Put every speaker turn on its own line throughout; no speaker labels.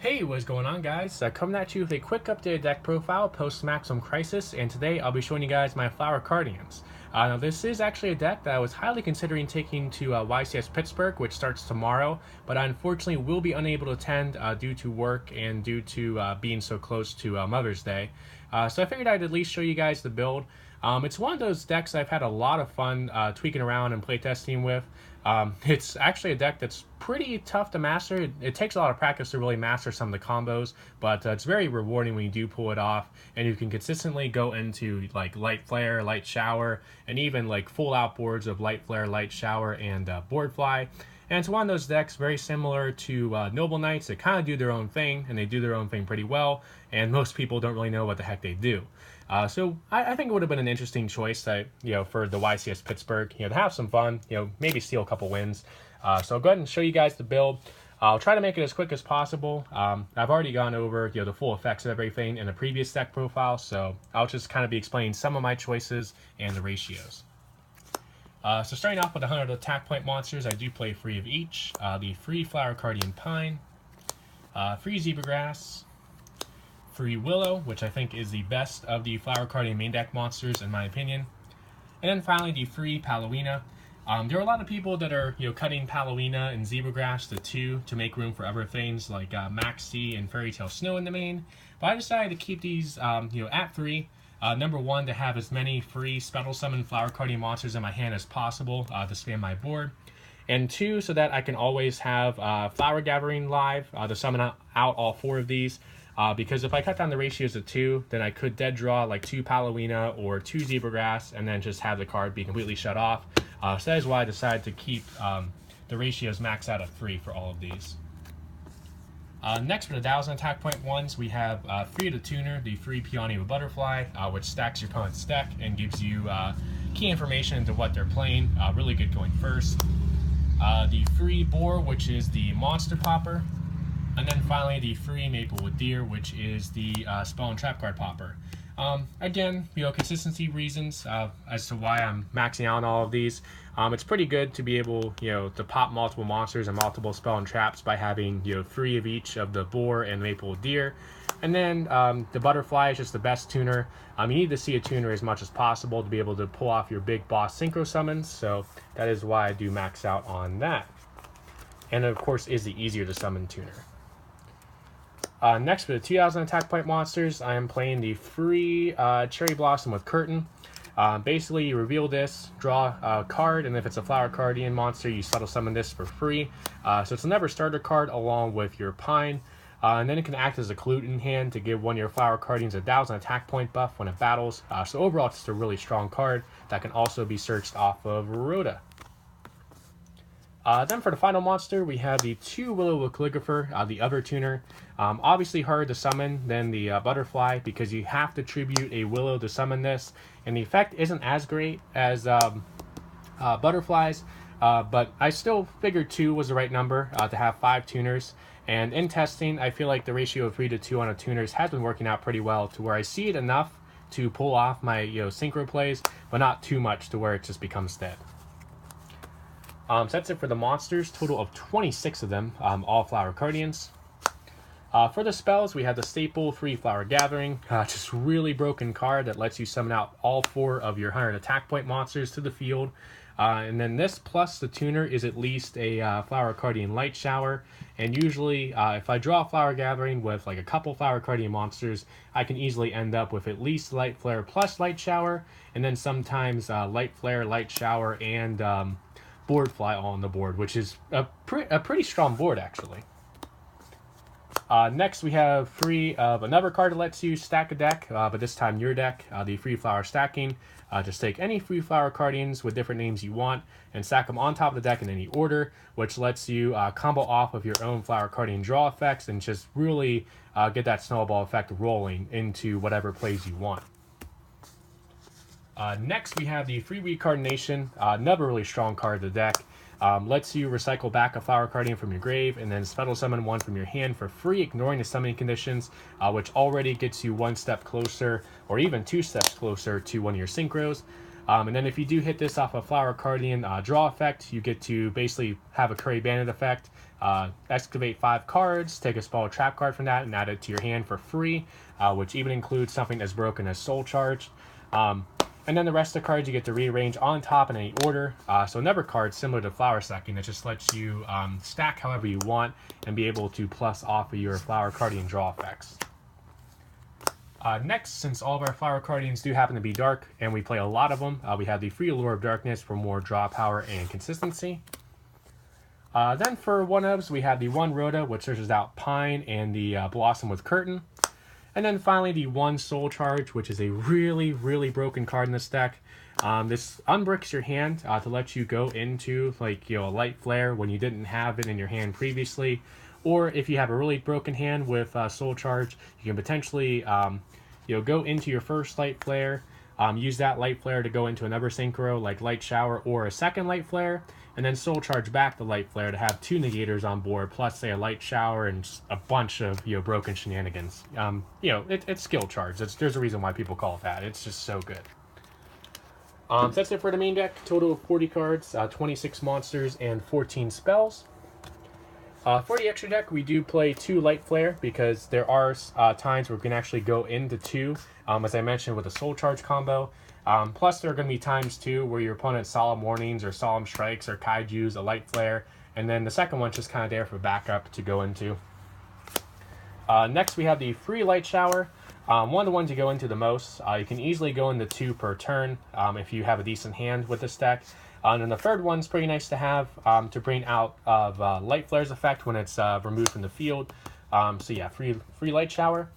Hey, what's going on, guys? Coming at you with a quick updated deck profile post Maximum Crisis, and today I'll be showing you guys my Flower Cardians. Now, this is actually a deck that I was highly considering taking to YCS Pittsburgh, which starts tomorrow, but I unfortunately will be unable to attend due to work and due to being so close to Mother's Day. So I figured I'd at least show you guys the build. It's one of those decks I've had a lot of fun tweaking around and playtesting with. It's actually a deck that's pretty tough to master. It takes a lot of practice to really master some of the combos, but it's very rewarding when you do pull it off, and you can consistently go into like Light Flare, Light Shower, and even like full out boards of Light Flare, Light Shower, and Board Fly. And it's one of those decks very similar to Noble Knights that kind of do their own thing, and they do their own thing pretty well, and most people don't really know what the heck they do. So I think it would have been an interesting choice that, for the YCS Pittsburgh, to have some fun, maybe steal a couple wins. So I'll go ahead and show you guys the build. I'll try to make it as quick as possible. I've already gone over, the full effects of everything in the previous deck profile, so I'll just kind of be explaining some of my choices and the ratios. So starting off with 100 attack point monsters, I do play 3 of each. The free Flower Cardian Pine, free Zebra Grass, free Willow, which I think is the best of the Flower Cardian main deck monsters in my opinion. And then finally the free Palowina. There are a lot of people that are cutting Palowina and Zebra Grass to 2 to make room for other things like Maxi and Fairy Tale Snow in the main. But I decided to keep these at 3. Number 1, to have as many free Spell Summon Flower Cardian monsters in my hand as possible to spam my board. And 2, so that I can always have Flower Gathering live to summon out all 4 of these. Because if I cut down the ratios to 2, then I could dead draw like 2 Palowina or 2 Zebra Grass and then just have the card be completely shut off. So that is why I decided to keep the ratios maxed out at 3 for all of these. Next, for the 1,000 attack point ones, we have 3 of the Tuner, the free Peony of a Butterfly, which stacks your opponent's deck and gives you key information into what they're playing. Really good going first. The free Boar, which is the Monster Popper. And then finally the free Maplewood Deer, which is the Spell and Trap Card Popper. Again, consistency reasons as to why I'm maxing out on all of these. It's pretty good to be able, to pop multiple monsters and multiple spell and traps by having, 3 of each of the Boar and Maplewood Deer. And then the Butterfly is just the best tuner. You need to see a tuner as much as possible to be able to pull off your big boss synchro summons. So that is why I do max out on that. And of course is the easier to summon tuner. Next, for the 2,000 attack point monsters, I am playing the free Cherry Blossom with Curtain. Basically, you reveal this, draw a card, and if it's a Flower Cardian monster, you subtle summon this for free. So it's a never starter card along with your Pine. And then it can act as a clue in hand to give one of your Flower Cardians a 1,000 attack point buff when it battles. So overall, it's just a really strong card that can also be searched off of Rhoda. Then for the final monster, we have the 2 Willow Calligrapher, the other tuner. Obviously harder to summon than the Butterfly because you have to tribute a Willow to summon this, and the effect isn't as great as Butterflies, but I still figured 2 was the right number to have 5 tuners. And in testing, I feel like the ratio of 3 to 2 on a tuners has been working out pretty well to where I see it enough to pull off my synchro plays, but not too much to where it just becomes dead. So that's it for the monsters, total of 26 of them, all Flower Cardians. For the spells, we have the staple free Flower Gathering, just really broken card that lets you summon out all 4 of your 100 attack point monsters to the field. And then this plus the tuner is at least a Flower Cardian Light Shower. And usually, if I draw Flower Gathering with like a couple Flower Cardian monsters, I can easily end up with at least Light Flare plus Light Shower, and then sometimes Light Flare, Light Shower, and Board Fly all on the board, which is a pretty strong board actually. Next, we have free of another card that lets you stack a deck, but this time your deck, the free Flower Stacking. Just take any free Flower Cardians with different names you want and stack them on top of the deck in any order, which lets you combo off of your own Flower Cardian draw effects and just really get that snowball effect rolling into whatever plays you want. Next, we have the free Reincarnation, another really strong card of the deck. Lets you recycle back a Flower Cardian from your grave and then Spell Summon 1 from your hand for free, ignoring the summoning conditions, which already gets you 1 step closer, or even 2 steps closer to one of your synchros. And then if you do hit this off a Flower Cardian draw effect, you get to basically have a Curry Bandit effect, excavate 5 cards, take a spell trap card from that, and add it to your hand for free, which even includes something as broken as Soul Charge. And then the rest of the cards you get to rearrange on top in any order. So another card similar to Flower Stacking that just lets you stack however you want and be able to plus off of your Flower Cardian draw effects. Next, since all of our Flower Cardians do happen to be dark, and we play a lot of them, we have the free Allure of Darkness for more draw power and consistency. Then for 1-ofs, we have the 1 Rhoda, which searches out Pine and the Blossom with Curtain. And then finally the 1 Soul Charge, which is a really, really broken card in this deck. This unbricks your hand to let you go into a Light Flare when you didn't have it in your hand previously. Or if you have a really broken hand with Soul Charge, you can potentially go into your first Light Flare, use that Light Flare to go into another synchro like Light Shower or a second Light Flare, and then Soul Charge back the Light Flare to have 2 negators on board, plus say a Light Shower and a bunch of broken shenanigans. It's skill charge. There's a reason why people call it that. It's just so good. So that's it for the main deck. Total of 40 cards, 26 monsters, and 14 spells. For the extra deck, we do play 2 Light Flare because there are times where we can actually go into 2, as I mentioned with the Soul Charge combo. Plus, there are going to be times too where your opponent's Solemn Warnings or Solemn Strikes or Kaiju's a Light Flare, and then the second one's just kind of there for backup to go into. Next, we have the free Light Shower. One of the ones you go into the most. You can easily go into 2 per turn if you have a decent hand with this deck. And then the third one's pretty nice to have to bring out of Light Flare's effect when it's removed from the field. So yeah, free Light Shower.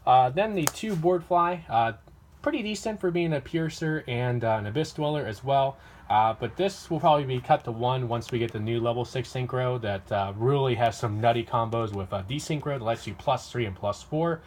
Then the 2 Board Fly. Pretty decent for being a Piercer and an Abyss Dweller as well. But this will probably be cut to 1 once we get the new level 6 Synchro that really has some nutty combos with Desynchro that lets you +3 and +4.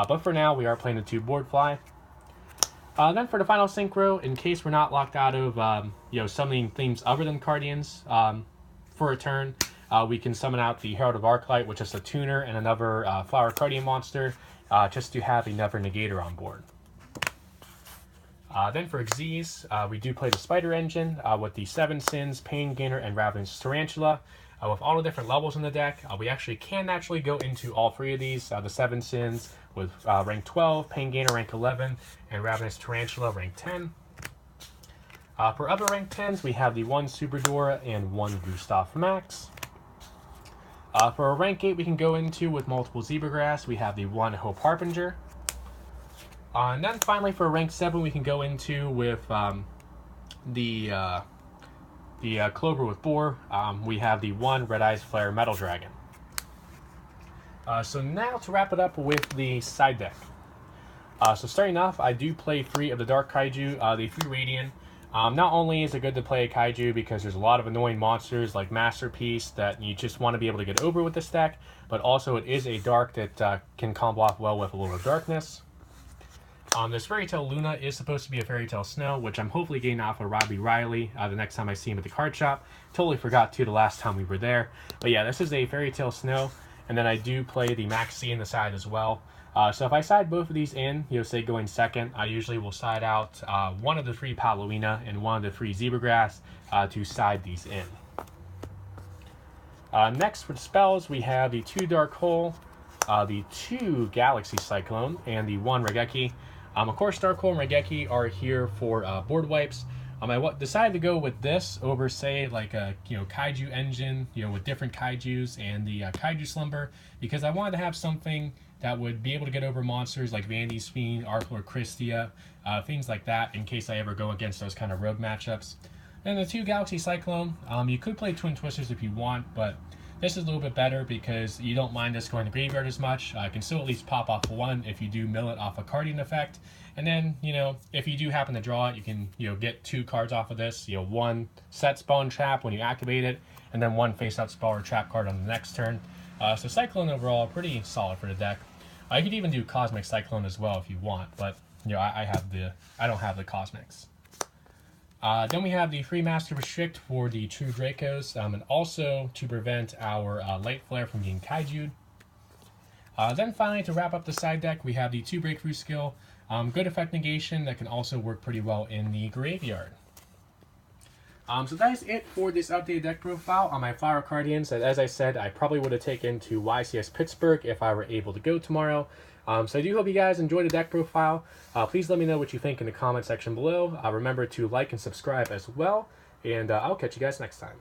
But for now, we are playing the 2 Board Fly. Then for the final Synchro, in case we're not locked out of summoning things other than Cardians for a turn, we can summon out the Herald of Arclight, which is a tuner and another Flower Cardian monster, just to have another negator on board. Then for Xyz, we do play the Spider Engine with the 7 Sins, Pain Gainer, and Ravenous Tarantula. With all the different levels in the deck, we actually can naturally go into all 3 of these. The 7 Sins with rank 12, Pain Gainer rank 11, and Ravenous Tarantula rank 10. For other rank 10s, we have the 1 Superdora and 1 Gustav Max. For a rank 8 we can go into with multiple Zebragrass, we have the 1 Hope Harbinger. And then finally for rank 7 we can go into with the Clover with Boar. We have the 1 Red Eyes Flare Metal Dragon. So now to wrap it up with the side deck. So starting off, I do play 3 of the Dark Kaiju, the 3 Radiant. Not only is it good to play a Kaiju because there's a lot of annoying monsters like Masterpiece that you just want to be able to get over with this deck, but also it is a Dark that can combo off well with a little Darkness. This Fairy Tale Luna is supposed to be a Fairy Tale Snow, which I'm hopefully getting off of Robbie Riley the next time I see him at the card shop. Totally forgot to the last time we were there. But yeah, this is a Fairy Tale Snow, and then I do play the Maxi in the side as well. So if I side both of these in, say going second, I usually will side out 1 of the 3 Palomina and 1 of the 3 Zebragrass to side these in. Next for the spells, we have the 2 Dark Hole, the 2 Galaxy Cyclone, and the 1 Regeki. Of course, Dark Hole and Regeki are here for board wipes. I decided to go with this over, say, like a Kaiju Engine, with different Kaijus and the Kaiju Slumber, because I wanted to have something that would be able to get over monsters like Vandy's Fiend, Archlord Christia, things like that, in case I ever go against those kind of rogue matchups. Then the 2 Galaxy Cyclone, you could play Twin Twisters if you want, but this is a little bit better because you don't mind this going to graveyard as much. I can still at least pop off 1 if you do mill it off a Cardian effect. And then, if you do happen to draw it, you can, get 2 cards off of this. 1 set spell and trap when you activate it, and then 1 face-up spell or trap card on the next turn. So Cyclone overall, pretty solid for the deck. I could even do Cosmic Cyclone as well if you want, but, I don't have the Cosmics. Then we have the Free Master Restrict for the True Dracos, and also to prevent our Light Flare from being Kaiju'd. Then finally, to wrap up the side deck, we have the 2 Breakthrough Skill, good effect negation that can also work pretty well in the graveyard. So that is it for this updated deck profile on my Flower Cardians. As I said, I probably would have taken to YCS Pittsburgh if I were able to go tomorrow. So I do hope you guys enjoyed the deck profile. Please let me know what you think in the comment section below. Remember to like and subscribe as well. And I'll catch you guys next time.